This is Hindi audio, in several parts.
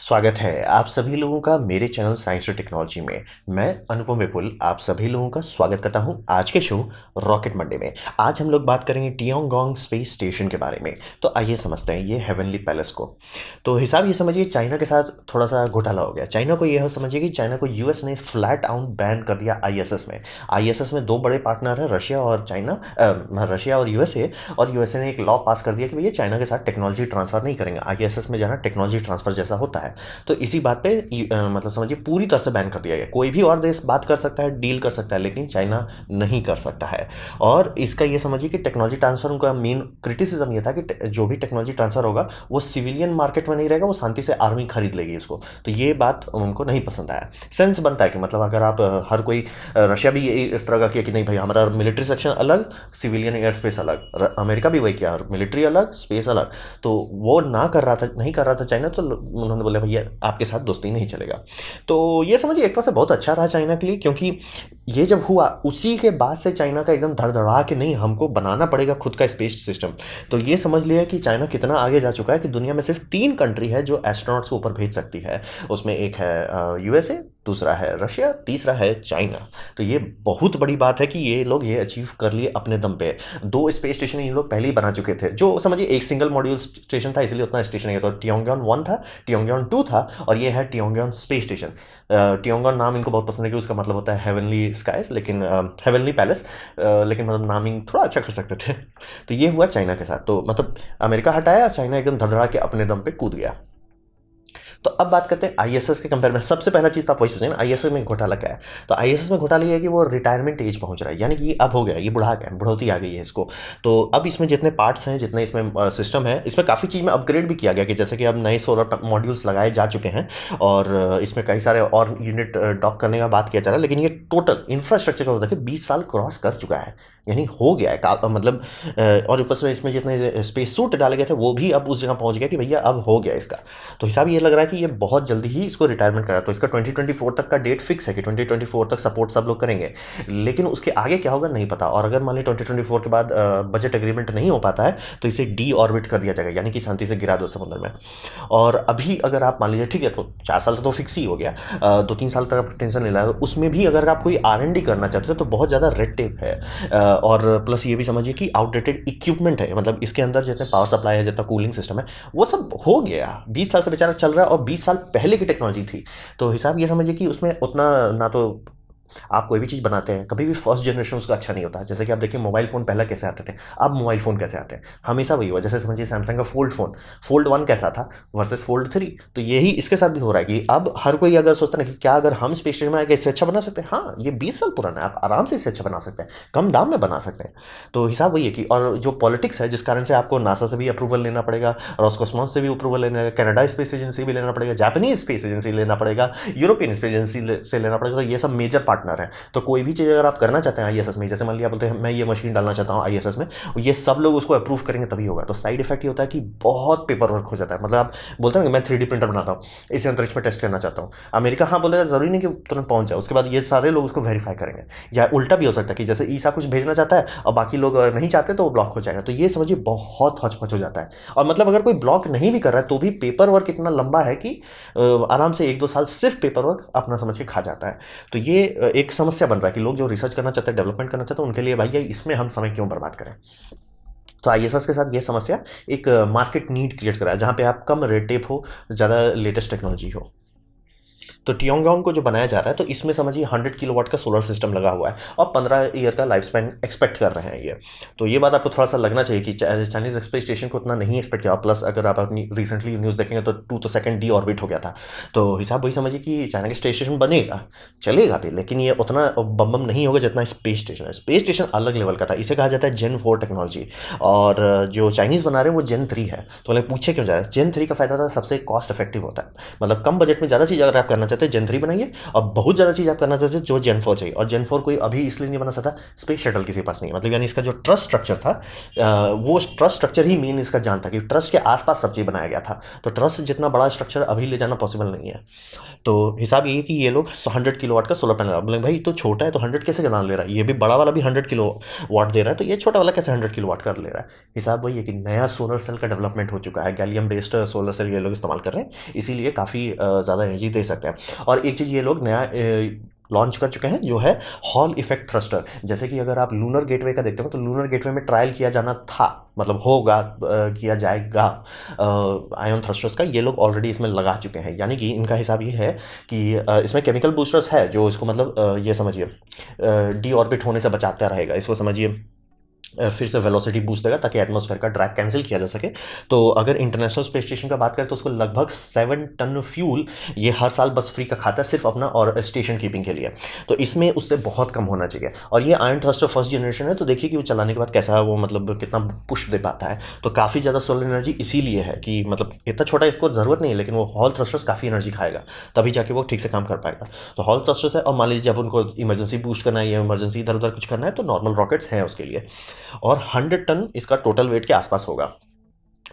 स्वागत है आप सभी लोगों का मेरे चैनल साइंस और टेक्नोलॉजी में। मैं अनुपम विपुल आप सभी लोगों का स्वागत करता हूं आज के शो रॉकेट मंडे में। आज हम लोग बात करेंगे टियोंगोंग स्पेस स्टेशन के बारे में। तो आइए समझते हैं ये हेवनली पैलेस को। तो हिसाब ये समझिए चाइना के साथ थोड़ा सा घोटाला हो गया। चाइना को यह समझिए कि चाइना को यूएस ने फ्लैट आउट बैन कर दिया आईएसएस में। आईएसएस में दो बड़े पार्टनर हैं, रशिया और चाइना, रशिया और यूएसए। और यूएसए ने एक लॉ पास कर दिया कि भैया चाइना के साथ टेक्नोलॉजी ट्रांसफर नहीं करेंगे। आईएसएस में जाना टेक्नोलॉजी ट्रांसफर जैसा होता है। तो इसी बात पे मतलब समझिए पूरी तरह से बैन कर दिया गया। कोई भी और देश बात कर सकता है, डील कर सकता है, लेकिन चाइना नहीं कर सकता है। और इसका ये समझिए कि टेक्नोलॉजी ट्रांसफर उनका मेन क्रिटिसिज्म ये था कि जो भी टेक्नोलॉजी ट्रांसफर होगा वो सिविलियन मार्केट में नहीं रहेगा, वो शांति से आर्मी खरीद लेगी इसको। तो ये बात उनको नहीं पसंद आया। सेंस बनता है कि मतलब अगर आप हर कोई रशिया भी इस तरह का किया कि नहीं भाई हमारा मिलिट्री सेक्शन अलग, सिविलियन एयर स्पेस अलग। अमेरिका भी वही किया, मिलिट्री अलग, स्पेस अलग। तो वो ना कर रहा था, नहीं कर रहा था चाइना। तो उन्होंने बोला भैया आपके साथ दोस्ती नहीं चलेगा। तो ये समझिए एक तरह से बहुत अच्छा रहा चाइना के लिए, क्योंकि ये जब हुआ उसी के बाद से चाइना का एकदम धड़धड़ा के नहीं हमको बनाना पड़ेगा खुद का स्पेस सिस्टम। तो ये समझ लिया कि चाइना कितना आगे जा चुका है कि दुनिया में सिर्फ 3 कंट्री है जो एस्ट्रोनॉट्स को ऊपर भेज सकती है। उसमें एक है यूएसए, दूसरा है रशिया, तीसरा है चाइना। तो ये बहुत बड़ी बात है कि ये लोग ये अचीव कर लिए अपने दम पे। 2 स्पेस स्टेशन ये लोग पहले ही बना चुके थे, जो समझिए एक सिंगल मॉड्यूल स्टेशन था इसलिए उतना स्टेशन नहीं था। तो टियोंगयान 1 था, टियोंगयान 2 था, और ये है टियोंगयान स्पेस स्टेशन। टियोंगयान नाम इनको बहुत पसंद है कि उसका मतलब होता है हेवनली स्काइज, लेकिन हेवनली पैलेस, लेकिन मतलब नामिंग थोड़ा अच्छा कर सकते थे। तो ये हुआ चाइना के साथ। तो मतलब अमेरिका हटाया, चाइना एकदम धड़धड़ा के अपने दम पे कूद गया। तो अब बात करते हैं आईएसएस के कंपेयर में। सबसे पहला चीज़ तो आप वही सोचें ना, आईएसएस में घोटाला क्या है। तो आईएसएस में घोटाला ये है कि वो रिटायरमेंट एज पहुंच रहा है, यानी कि ये अब हो गया, ये बुढ़ा गया, बुढ़ौती आ गई है इसको। तो अब इसमें जितने पार्ट्स हैं, जितने इसमें सिस्टम है, इसमें काफ़ी चीज़ में अपग्रेड भी किया गया कि जैसे कि अब नए सोलर मॉड्यूल्स लगाए जा चुके हैं, और इसमें कई सारे और यूनिट डॉक करने का बात किया जा रहा है। लेकिन ये टोटल इंफ्रास्ट्रक्चर का होता है कि 20 साल क्रॉस कर चुका है, यानी हो गया है मतलब। और ऊपर से इसमें जितने स्पेस सूट डाले गए थे वो भी अब उस जगह पहुंच गया कि भैया अब हो गया इसका। तो हिसाब ये लग रहा है कि ये बहुत जल्दी ही इसको रिटायरमेंट करा। तो इसका 2024 तक का डेट फिक्स है कि 2024 तक सपोर्ट सब लोग करेंगे, लेकिन उसके आगे क्या होगा नहीं पता। और अगर मान ली 2024 के बाद बजट एग्रीमेंट नहीं हो पाता है तो इसे डी ऑर्बिट कर दिया जाएगा, यानी कि शांति से गिरा दो समुद्र में। और अभी अगर आप मान लीजिए ठीक है, तो 4 साल तक तो फिक्स ही हो गया, 2-3 साल तक आप टेंशन नहीं लाया। उसमें भी अगर आप कोई R&D करना चाहते हो तो बहुत ज़्यादा रेड टेप है। और प्लस ये भी समझिए कि आउटडेटेड इक्विपमेंट है, मतलब इसके अंदर जितने पावर सप्लाई है, जितना कूलिंग सिस्टम है, वो सब हो गया। 20 साल से बेचारा चल रहा है, और 20 साल पहले की टेक्नोलॉजी थी। तो हिसाब ये समझिए कि उसमें उतना ना तो आप कोई भी चीज़ बनाते हैं कभी भी फर्स्ट जनरेशन उसका अच्छा नहीं होता। जैसे कि आप देखिए मोबाइल फ़ोन पहले कैसे आते थे, अब मोबाइल फ़ोन कैसे आते हैं, हमेशा वही हुआ। जैसे समझिए सैमसंग का फोल्ड फ़ोन, फोल्ड 1 कैसा था वर्सेस फोल्ड 3। तो यही इसके साथ भी हो रहा है कि अब हर कोई अगर सोचता है कि क्या अगर हम स्पेस स्टेशन में आके इससे अच्छा बना सकते हैं, हाँ ये 20 साल पुराना है, आप आराम से इससे अच्छा बना सकते हैं, कम दाम में बना सकते हैं। तो हिसाब वही है कि, और जो पॉलिटिक्स है जिस कारण से आपको नासा से भी अप्रूवल लेना पड़ेगा, रॉसकॉस्मोस से भी अप्रूवल लेना पड़ेगा, कनाडा स्पेस एजेंसी भी लेना पड़ेगा, जापानीज स्पेस एजेंसी लेना पड़ेगा, यूरोपियन स्पेस एजेंसी से लेना पड़ेगा। तो ये सब मेजर पार्टनर है। तो कोई भी चीज़ अगर आप करना चाहते हैं आईएसएस में, जैसे मान लिया बोलते हैं मैं ये मशीन डालना चाहता हूँ आईएसएस में, ये सब लोग उसको अप्रूव करेंगे तभी होगा। तो साइड इफेक्ट ये होता है कि बहुत पेपर वर्क हो जाता है। मतलब आप बोलते हैं कि मैं 3D प्रिंटर बनाता हूँ, इसे अंतरिक्ष में टेस्ट करना चाहता हूँ, अमेरिका हाँ बोलेगा, जरूरी नहीं कि तुरंत पहुंच जाए, उसके बाद ये सारे लोग उसको वेरीफाई करेंगे। या उल्टा भी हो सकता है कि जैसे ईसा कुछ भेजना चाहता है और बाकी लोग नहीं चाहते तो वो ब्लॉक हो जाएगा। तो ये समझिए बहुत हचपच हो जाता है। और मतलब अगर कोई ब्लॉक नहीं भी कर रहा है तो भी पेपर वर्क इतना लंबा है कि आराम से 1-2 साल सिर्फ पेपर वर्क अपना समझ के खा जाता है। तो ये एक समस्या बन रहा है कि लोग जो रिसर्च करना चाहते हैं, डेवलपमेंट करना चाहते हैं, उनके लिए भैया इसमें हम समय क्यों बर्बाद करें। तो आईएसएस के साथ ये समस्या एक मार्केट नीड क्रिएट करा है, जहाँ पे आप कम रेड टेप हो, ज़्यादा लेटेस्ट टेक्नोलॉजी हो। तो टियोंगयांग को जो बनाया जा रहा है तो इसमें समझिए 100 किलोवाट का सोलर सिस्टम लगा हुआ है, और 15 ईयर का लाइफ स्पैन एक्सपेक्ट कर रहे हैं ये। तो ये बात आपको थोड़ा सा लगना चाहिए कि चाइनीज स्पेस स्टेशन को उतना नहीं एक्सपेक्ट किया। प्लस अगर आप अपनी रिसेंटली न्यूज़ देखेंगे तो 2 तो सेकंड डी ऑर्बिट हो गया था। तो हिसाब वही समझिए कि चाइना के स्पेस स्टेशन बनेगा, चलेगा भी, लेकिन ये उतना बम बम नहीं होगा जितना स्पेस स्टेशन है। स्पेस स्टेशन अलग लेवल का था, इसे कहा जाता है जेन 4 टेक्नोलॉजी, और जो चाइनीज़ बना रहे हैं वो जेन 3 है। तो मतलब पूछे क्यों जा रहा है, जेन 3 का फायदा था सबसे कॉस्ट इफेक्टिव होता है। मतलब कम बजट में ज़्यादा चीज़ अगर आप करना चाहते हैं जेन 3 बनाइए, और बहुत ज़्यादा चीज़ आप करना चाहते हैं जो जेन 4 चाहिए, और जेन 4 कोई अभी इसलिए नहीं बना सकता, स्पेस शटल किसी के पास नहीं है। मतलब यानी इसका जो ट्रस्ट स्ट्रक्चर था, वो ट्रस्ट स्ट्रक्चर ही मेन इसका जान था कि ट्रस्ट के आसपास सब चीज़ बनाया गया था। तो ट्रस्ट जितना बड़ा स्ट्रक्चर अभी ले जाना पॉसिबल नहीं है। तो हिसाब ये है कि ये लोग 100 किलोवाट का सोलर पैनल, बोले भाई तो छोटा है तो 100 कैसे बना ले रहा है, ये भी बड़ा वाला भी 100 किलो वाट दे रहा है, तो ये छोटा वाला कैसे 100 किलो वाट कर ले रहा है। हिसाब वही है कि नया सोलर सेल का डेवलपमेंट हो चुका है, गैलियम बेस्ड सोलर सेल ये लोग इस्तेमाल कर रहे हैं, इसीलिए काफ़ी ज़्यादा एनर्जी दे सकते हैं। और एक चीज़ ये लोग नया लॉन्च कर चुके हैं जो है हॉल इफेक्ट थ्रस्टर। जैसे कि अगर आप लूनर गेटवे का देखते हो तो लूनर गेटवे में ट्रायल किया जाना था, मतलब होगा, किया जाएगा आयन थ्रस्टर्स का, ये लोग ऑलरेडी इसमें लगा चुके हैं। यानी कि इनका हिसाब ये है कि इसमें केमिकल बूस्टर्स है जो इसको मतलब ये समझिए डी ऑर्बिट होने से बचाता रहेगा, इसको समझिए फिर से वेलोसिटी बूस्ट देगा ताकि एटमॉस्फेयर का ड्रैग कैंसिल किया जा सके। तो अगर इंटरनेशनल स्पेस स्टेशन का बात करें तो उसको लगभग 7 टन फ्यूल ये हर साल बस फ्री का खाता है, सिर्फ अपना और स्टेशन कीपिंग के लिए। तो इसमें उससे बहुत कम होना चाहिए। और ये आयरन थ्रस्टर फर्स्ट जनरेशन है, तो देखिए कि वो चलाने के बाद कैसा वो मतलब कितना पुश दे पाता है। तो काफ़ी ज़्यादा सोलर एनर्जी इसीलिए है कि मतलब इतना छोटा इसको ज़रूरत नहीं है, लेकिन वो हॉल थ्रस्टर्स काफ़ी एनर्जी खाएगा, तभी जाके वो ठीक से काम कर पाएगा। तो हॉल थ्रस्टर्स है, और मान लीजिए जब उनको इमरजेंसी बूस्ट करना है या इमरजेंसी इधर उधर कुछ करना है तो नॉर्मल रॉकेट्स हैं उसके लिए। और 100 टन इसका टोटल वेट के आसपास होगा।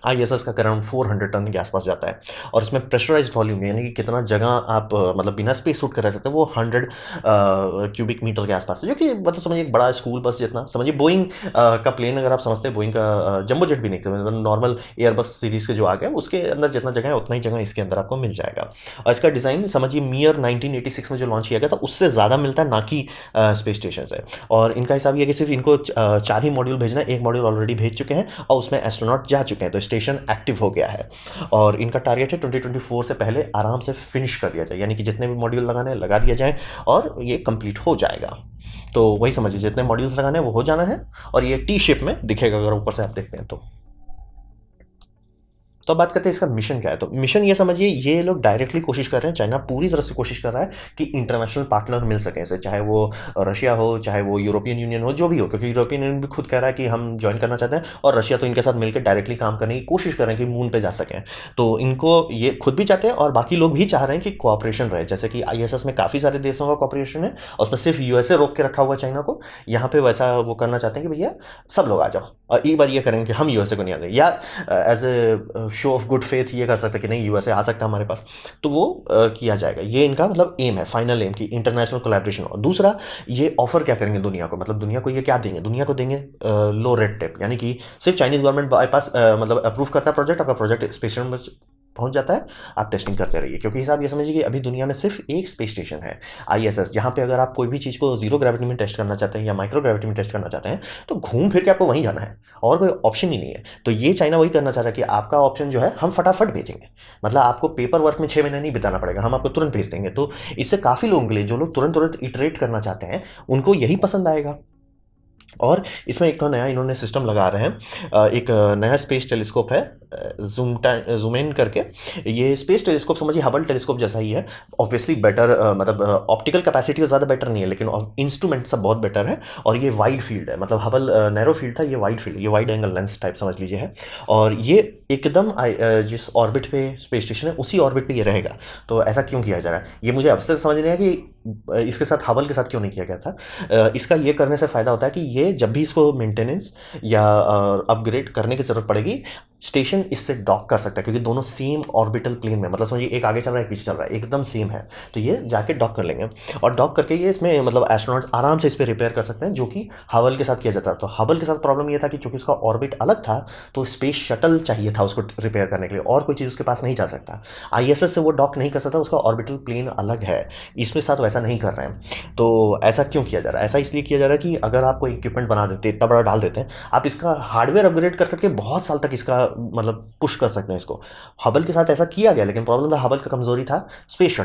आईएसएस का अराउंड 400 टन के आसपास जाता है। और इसमें प्रेशराइज्ड वॉल्यूम यानी कि कितना जगह आप मतलब बिना स्पेस सूट कर रह सकते हैं, वो 100 क्यूबिक मीटर के आसपास है, जो कि मतलब समझिए एक बड़ा स्कूल बस जितना, समझिए बोइंग का प्लेन अगर आप समझते हैं, बोइंग का जंबो जेट भी नहीं, मतलब नॉर्मल एयरबस सीरीज के जो आ गए उसके अंदर जितना जगह है उतना ही जगह इसके अंदर आपको मिल जाएगा। और इसका डिज़ाइन समझिए मियर 1986 में जो लॉन्च किया गया था उससे ज़्यादा मिलता है, ना कि स्पेस स्टेशन से। और इनका हिसाब ये है कि सिर्फ इनको 4 ही मॉड्यूल भेजना है, एक मॉड्यूल ऑलरेडी भेज चुके हैं और उसमें एस्ट्रोनॉट जा चुके हैं, तो स्टेशन एक्टिव हो गया है। और इनका टारगेट है 2024 से पहले आराम से फिनिश कर दिया जाए, यानी कि जितने भी मॉड्यूल लगाने हैं लगा दिया जाए और ये कंप्लीट हो जाएगा। तो वही समझिए जितने मॉड्यूल्स लगाने हैं वो हो जाना है, और ये टी शेप में दिखेगा अगर ऊपर से आप देखते हैं तो। तो अब बात करते हैं इसका मिशन क्या है। तो मिशन ये समझिए ये लोग डायरेक्टली कोशिश कर रहे हैं, चाइना पूरी तरह से कोशिश कर रहा है कि इंटरनेशनल पार्टनर मिल सकें इसे, चाहे वो रशिया हो चाहे वो यूरोपियन यूनियन हो, जो भी हो, क्योंकि यूरोपियन यूनियन भी खुद कह रहा है कि हम ज्वाइन करना चाहते हैं, और रशिया तो इनके साथ मिलकर डायरेक्टली काम करने की कोशिश कर रहे हैं कि मून पे जा सकें। तो इनको ये खुद भी चाहते हैं और बाकी लोग भी चाह रहे हैं कि कोऑपरेशन रहे, जैसे कि आईएसएस में काफ़ी सारे देशों का कोऑपरेशन है और उसमें सिर्फ यूएसए रोक के रखा हुआ है चाइना को। यहाँ पे वैसा वो करना चाहते हैं कि भैया सब लोग आ जाओ, और एक बार ये करेंगे कि हम यूएसए को नहीं आते, या as a show of good faith ये कर सकते हैं कि नहीं यूएसए आ सकता है हमारे पास, तो वो किया जाएगा। ये इनका मतलब एम है, फाइनल एम, की इंटरनेशनल कोलैबोरेशन। और दूसरा ये ऑफर क्या करेंगे दुनिया को, मतलब दुनिया को ये क्या देंगे, दुनिया को देंगे लो रेड टेप, यानी कि सिर्फ चाइनीज गवर्नमेंट बाईपास मतलब अप्रूव करता है प्रोजेक्ट, आपका प्रोजेक्ट स्पेस में पहुंच जाता है, आप टेस्टिंग करते रहिए। क्योंकि हिसाब ये समझिए कि अभी दुनिया में सिर्फ एक स्पेस स्टेशन है आईएसएस, जहाँ पे अगर आप कोई भी चीज़ को जीरो ग्रेविटी में टेस्ट करना चाहते हैं या माइक्रो ग्रेविटी में टेस्ट करना चाहते हैं तो घूम फिर के आपको वहीं जाना है, और कोई ऑप्शन ही नहीं है। तो ये चाइना वही करना चाह रहा है कि आपका ऑप्शन जो है हम फटाफट भेजेंगे, मतलब आपको पेपर वर्क में 6 महीने नहीं बिताना पड़ेगा, हम आपको तुरंत भेज देंगे। तो इससे काफ़ी लोगों के लिए जो लोग तुरंत तुरंत इटरेट करना चाहते हैं उनको यही पसंद आएगा। और इसमें एक तो नया इन्होंने सिस्टम लगा रहे हैं, एक नया स्पेस टेलीस्कोप है जूम इन करके। ये स्पेस टेलीस्कोप समझिए हबल टेलीस्कोप जैसा ही है, ऑब्वियसली बेटर, मतलब ऑप्टिकल कैपेसिटी ज़्यादा बेटर नहीं है लेकिन इंस्ट्रूमेंट सब बहुत बेटर है। और ये वाइड फील्ड है, मतलब हबल नैरो फील्ड था, ये वाइड फील्ड, ये वाइड एंगल लेंस टाइप समझ लीजिए है। और ये एकदम जिस ऑर्बिट पे स्पेस स्टेशन है उसी ऑर्बिट पे ये रहेगा। तो ऐसा क्यों किया जा रहा है ये मुझे अब तक समझ नहीं आया कि इसके साथ हबल के साथ क्यों नहीं किया गया था। इसका ये करने से फ़ायदा होता है कि ये जब भी इसको मेंटेनेंस या अपग्रेड करने की ज़रूरत पड़ेगी स्टेशन इससे डॉक कर सकता है, क्योंकि दोनों सेम ऑर्बिटल प्लेन में, मतलब समझिए एक आगे चल रहा है एक पीछे चल रहा है, एकदम सेम है। तो ये जाके डॉक कर लेंगे और डॉक करके ये इसमें मतलब एस्ट्रोनॉट्स आराम से इस पर रिपेयर कर सकते हैं, जो कि हबल के साथ किया जाता है। तो हबल के साथ प्रॉब्लम ये था कि चूंकि उसका ऑर्बिट अलग था तो स्पेस शटल चाहिए था उसको रिपेयर करने के लिए, और कोई चीज़ उसके पास नहीं जा सकता। आईएसएस से वो डॉक नहीं कर सकता, उसका ऑर्बिटल प्लेन अलग है, इसमें साथ वैसा नहीं कर रहे हैं। तो ऐसा क्यों किया जा रहा है, ऐसा इसलिए किया जा रहा है कि अगर आप कोई इक्विपमेंट बना देते इतना बड़ा डाल देते हैं, आप इसका हार्डवेयर अपग्रेड कर करके बहुत साल तक इसका मतलब पुश कर सकते हैं इसको। हबल के साथ ऐसा किया गया, लेकिन प्रॉब्लम था हबल का कमजोरी था स्पेस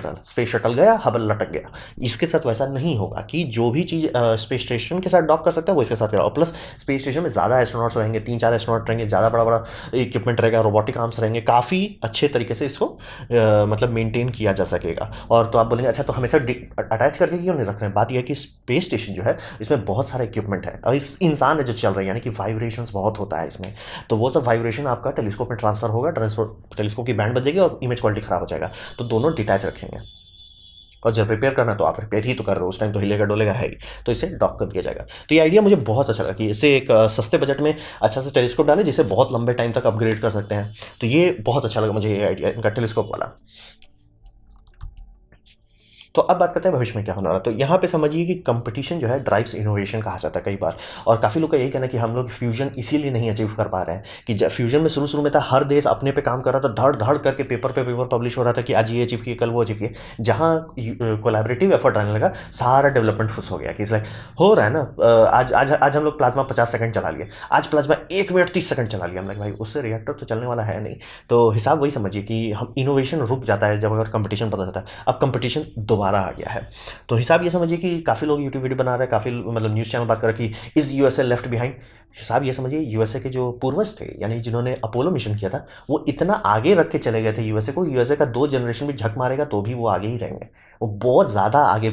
शटल गया, हबल लटक गया। इसके साथ वैसा नहीं होगा कि जो भी चीज़ स्पेस स्टेशन के साथ डॉक कर सकता है वो इसके साथ करेगा। और प्लस स्पेस स्टेशन में ज़्यादा एस्ट्रोनॉट्स रहेंगे, 3-4 एस्ट्रोनॉट रहेंगे, ज़्यादा बड़ा बड़ा इक्विपमेंट रहेगा, रोबोटिक आर्म्स रहेंगे, काफ़ी अच्छे तरीके से इसको मतलब मेंटेन किया जा सकेगा। और तो आप बोलेंगे अच्छा तो हमेशा अटैच करके क्यों नहीं रख रहे हैं, बात यह है कि स्पेस स्टेशन जो है इसमें बहुत सारा इक्विपमेंट है और इस इंसान है जो चल रहे हैं, यानी कि वाइब्रेशंस बहुत होता है इसमें। तो वो सब वाइब्रेशन आपका टेलीस्कोप में ट्रांसफर होगा, टेलीस्कोप की बैंड बजेगी और इमेज क्वालिटी खराब हो जाएगा। तो दोनों डिटैच रखेंगे। और जब रिपेयर करना तो आप रिपेयर ही तो कर रहे हो, उस टाइम तो हिलेगा डोलेगा है ही, तो इसे डॉक कर दिया जाएगा। तो ये आइडिया मुझे बहुत अच्छा लगा कि इसे एक सस्ते बजट में अच्छा सा टेलीस्कोप डाले जिसे बहुत लंबे टाइम तक अपग्रेड कर सकते हैं। तो ये बहुत अच्छा लगा मुझे, ये आइडिया इनका टेलीस्कोप वाला। तो अब बात करते हैं भविष्य में क्या होने वाला। तो यहाँ पे समझिए कि कंपटीशन जो है ड्राइव्स इनोवेशन कहा जाता है कई बार, और काफ़ी लोग का यही कहना है कि हम लोग फ्यूजन इसीलिए नहीं अचीव कर पा रहे हैं कि फ्यूजन में शुरू में था हर देश अपने पे काम कर रहा था, धड़ धड़ करके पेपर पे पेपर पब्लिश हो रहा था कि आज ये अचीव किए कल वो अचीव किए। जहाँ कोलैबोरेटिव एफर्ट आने लगा सारा डेवलपमेंट फुस हो गया कि लाइक हो रहा है ना, आज आज आज हम लोग प्लाज्मा 50 सेकंड चला लिए, आज प्लाज्मा 1 मिनट 30 सेकंड चला लिया। हम लाइक भाई उससे रिएक्टर तो चलने वाला है नहीं। तो हिसाब वही समझिए कि हम इनोवेशन रुक जाता है जब अगर कंपटीशन पता जाता है। अब कंपटीशन दोबारा आ गया है, तो हिसाब ये समझिए कि काफ़ी लोग यूट्यूब वीडियो बना रहे हैं, काफ़ी मतलब न्यूज़ चैनल बात कर रहे हैं कि इज यूएसए लेफ्ट बिहाइंड। हिसाब ये समझिए यूएसए के जो पूर्वज थे, यानी जिन्होंने अपोलो मिशन किया था, वो इतना आगे रख के चले गए थे यूएसए को, यूएसए का 2 जनरेशन भी झक मारेगा तो भी वो आगे ही रहेंगे, वो बहुत ज़्यादा आगे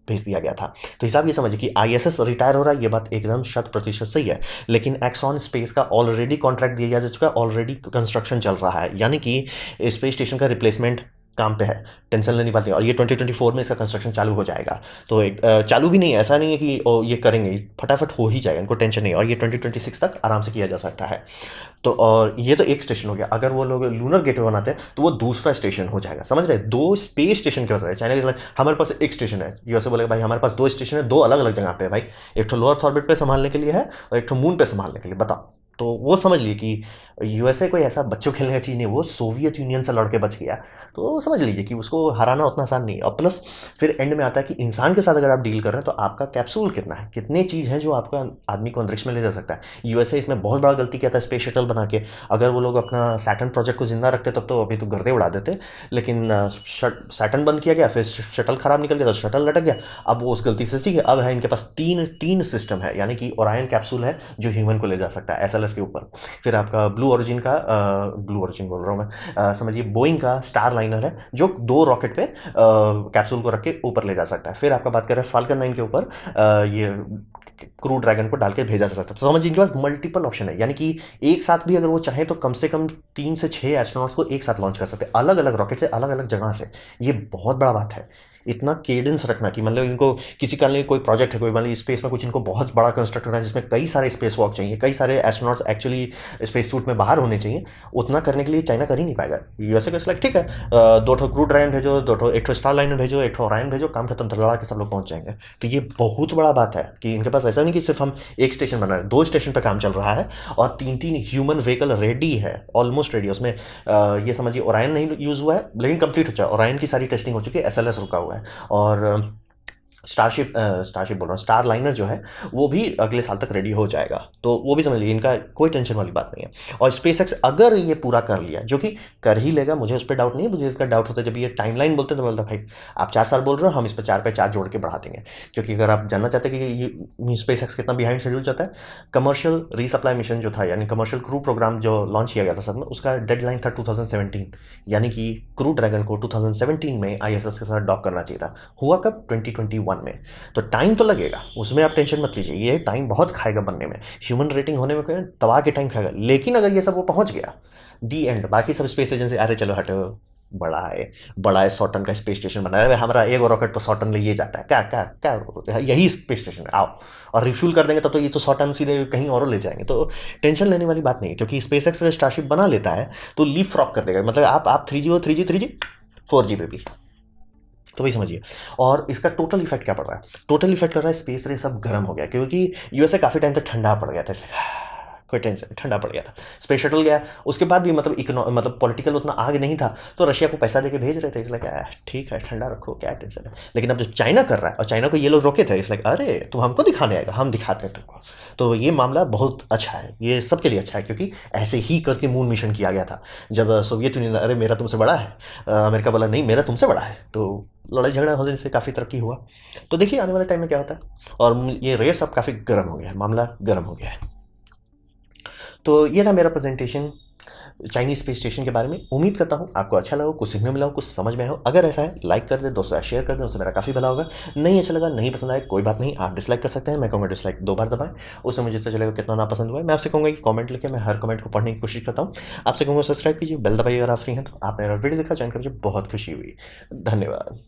भेज दिया गया था। तो हिसाब ये समझिए कि आईएसएस रिटायर हो रहा है, ये बात एकदम 100% सही है, लेकिन एक्सॉन स्पेस का ऑलरेडी कॉन्ट्रैक्ट दिया जा चुका है, ऑलरेडी कंस्ट्रक्शन चल रहा है, यानी कि स्पेस स्टेशन का रिप्लेसमेंट काम पे है, टेंशन लेनी बात नहीं। और ये 2024 में इसका कंस्ट्रक्शन चालू हो जाएगा। तो एक चालू भी नहीं है, ऐसा नहीं है कि ये करेंगे, फटाफट हो ही जाएगा, इनको टेंशन नहीं है, और ये 2026 तक आराम से किया जा सकता है। तो और ये तो एक स्टेशन हो गया, अगर वो लोग लूनर गेटवे बनाते हैं तो वो दूसरा स्टेशन हो जाएगा, समझ रहे हैं? 2 स्पेस स्टेशन के चाइना के, हमारे पास एक स्टेशन है, यूएसए बोलेगा भाई हमारे पास 2 स्टेशन है, 2 अलग अलग जगह पे है भाई, एक तो लोअर ऑर्बिट पे संभालने के लिए है और एक तो मून पे संभालने के लिए, बताओ। तो वो समझ लिए कि यूएसए कोई ऐसा बच्चों खेलने का चीज़ नहीं, वो सोवियत यूनियन से लड़के बच गया। तो समझ लीजिए कि उसको हराना उतना आसान नहीं है। और प्लस फिर एंड में आता है कि इंसान के साथ अगर आप डील कर रहे हैं तो आपका कैप्सूल कितना है, कितने चीज़ हैं जो आपका आदमी को अंतरिक्ष में ले जा सकता है। यूएसए इसमें बहुत बड़ा गलती किया था स्पेस शटल बना के। अगर वो लोग अपना सैटर्न प्रोजेक्ट को जिंदा रखते तब तो अभी तो गर्दे उड़ा देते, लेकिन सैटर्न बंद किया गया, फिर शटल खराब निकल गया तो शटल लटक गया। अब वो उस गलती से सीखे, अब है इनके पास तीन सिस्टम है, यानी कि ओरायन कैप्सूल है जो ह्यूमन को ले जा सकता है एसएलएस के ऊपर। फिर आपका ब्लू ओरिजिन बोल रहा हूँ मैं, समझिए बोइंग का स्टार लाइनर है जो 2 रॉकेट पे कैप्सूल को रख के ऊपर ले जा सकता है। फिर आपका बात करें फाल्कन 9 के ऊपर, ये क्रू ड्रैगन को डाल के भेजा जा सकता है। तो समझिए इनके पास मल्टीपल ऑप्शन है, यानी कि एक साथ भी अगर वो चाहे तो कम से कम 3 से 6 एस्ट्रोनॉट्स को एक साथ लॉन्च कर सकते हैं, अलग अलग रॉकेट से, अलग अलग जगह से। ये बहुत बड़ा बात है, इतना केडेंस रखना कि मतलब इनको किसी कारण कोई प्रोजेक्ट है, कोई मान लीजिए स्पेस में कुछ इनको बहुत बड़ा कंस्ट्रक्ट करना है जिसमें कई सारे स्पेस वॉक चाहिए, कई सारे एस्ट्रोनॉट्स एक्चुअली स्पेस सूट में बाहर होने चाहिए, उतना करने के लिए चाइना कर ही नहीं पाएगा। यूएसए का लाइक ठीक है, 2 क्रू ड्रैगन भेजो, 2 एक स्टार लाइनर भेजो, 1 ओरायन भेजो, काम खत्म, लड़ा के सब लोग पहुंच जाएंगे। तो ये बहुत बड़ा बात है कि इनके पास ऐसा नहीं कि सिर्फ हम एक स्टेशन बना रहे हैं, 2 स्टेशन पर काम चल रहा है और 3 ह्यूमन व्हीकल रेडी है, ऑलमोस्ट रेडी। उसमें ये समझिए ओरायन नहीं यूज़ हुआ है लेकिन कंप्लीट हो चुका है, ओरायन की सारी टेस्टिंग हो चुकी है, एसएलएस रुका हुआ है। और स्टारशिप बोल रहा हूँ, स्टार लाइनर जो है वो भी अगले साल तक रेडी हो जाएगा। तो वो भी समझ लीजिए, इनका कोई टेंशन वाली बात नहीं है। और स्पेसएक्स अगर ये पूरा कर लिया, जो कि कर ही लेगा, मुझे उस पर डाउट नहीं है। मुझे इसका डाउट होता है जब ये टाइमलाइन बोलते हैं तो बोलता भाई आप 4 साल बोल रहे हो, हम इस पर 4 पे 4 जोड़ के बढ़ा देंगे। क्योंकि अगर आप जानना चाहते हैं कि ये स्पेसएक्स कितना बिहाइंड शेड्यूल जाता है, कमर्शियल रीसप्लाई मिशन जो था, यानी कमर्शियल क्रू प्रोग्राम जो लॉन्च किया गया था साथ में, उसका डेडलाइन था 2017, यानी कि क्रू ड्रैगन को 2017 में आईएसएस के साथ डॉक करना चाहिए था। हुआ कब? 2021 में। तो टाइम तो लगेगा, उसमें आप टेंशन मत लीजिए, ये टाइम बहुत खाएगा बनने में, ह्यूमन रेटिंग होने में तबाह के टाइम खाएगा। लेकिन अगर ये सब वो पहुंच गया, दी एंड, बाकी सब स्पेस एजेंसी अरे चलो हटो, बड़ा है 100 टन का स्पेस स्टेशन बना है, हमारा एक रॉकेट तो 100 टन ले जाता है, क्या क्या क्या यही स्पेस स्टेशन है, आओ और रिफ्यूल कर देंगे, तो ये तो 100 टन सीधे कहीं और ले जाएंगे। तो टेंशन लेने वाली बात नहीं है, क्योंकि स्पेस एक्स स्टारशिप बना लेता है तो लीप फ्रॉक कर देगा, मतलब आप 3G 4G पे भी। तो वही समझिए। और इसका टोटल इफेक्ट क्या पड़ रहा है? टोटल इफेक्ट कर रहा है स्पेस रेस अब गर्म हो गया, क्योंकि यूएसए काफ़ी टाइम तक ठंडा पड़ गया था, इसलिए कोई टेंशन, ठंडा पड़ गया था। स्पेस शटल गया, उसके बाद भी मतलब पॉलिटिकल उतना आगे नहीं था, तो रशिया को पैसा देके भेज रहे थे, इसलिए क्या ठीक है ठंडा रखो, क्या टेंशन है। लेकिन अब जो चाइना कर रहा है, और चाइना को ये लोग रोके थे, इसलिए अरे तुम हमको दिखाने आएगा, हम दिखाते हैं तुमको। तो ये मामला बहुत अच्छा है, ये सबके लिए अच्छा है, क्योंकि ऐसे ही करके मून मिशन किया गया था। जब सोवियत यूनियन अरे मेरा तुमसे बड़ा है, अमेरिका बोला नहीं मेरा तुमसे बड़ा है, तो लड़ाई झगड़ा होने से काफ़ी तरक्की हुआ। तो देखिए आने वाले टाइम में क्या होता है। और ये रेस अब काफ़ी गर्म हो गया है, मामला गर्म हो गया है। तो ये था मेरा प्रेजेंटेशन चाइनीज स्पेस स्टेशन के बारे में। उम्मीद करता हूँ आपको अच्छा लगा, कुछ सीखने मिला हो, कुछ समझ में आया हो। अगर ऐसा है लाइक कर दे, दोस्तों शेयर कर दें, उससे मेरा काफ़ी भला होगा। नहीं अच्छा लगा, नहीं पसंद आया, कोई बात नहीं, आप डिसलाइक कर सकते हैं। मैं कहूँगा डिसलाइक 2 बार दबाएं, उससे मुझे पता चलेगा कितना ना पसंद हुआ है। मैं आपसे कहूँगा कि कमेंट लिखे, मैं हर कमेंट को पढ़ने की कोशिश करता हूँ। आपसे कहूँगा सब्सक्राइब कीजिए, बेल दबाइए अगर आप फ्री हैं तो। आप मेरा वीडियो देखा, ज्वाइन कर मुझे बहुत खुशी हुई। धन्यवाद।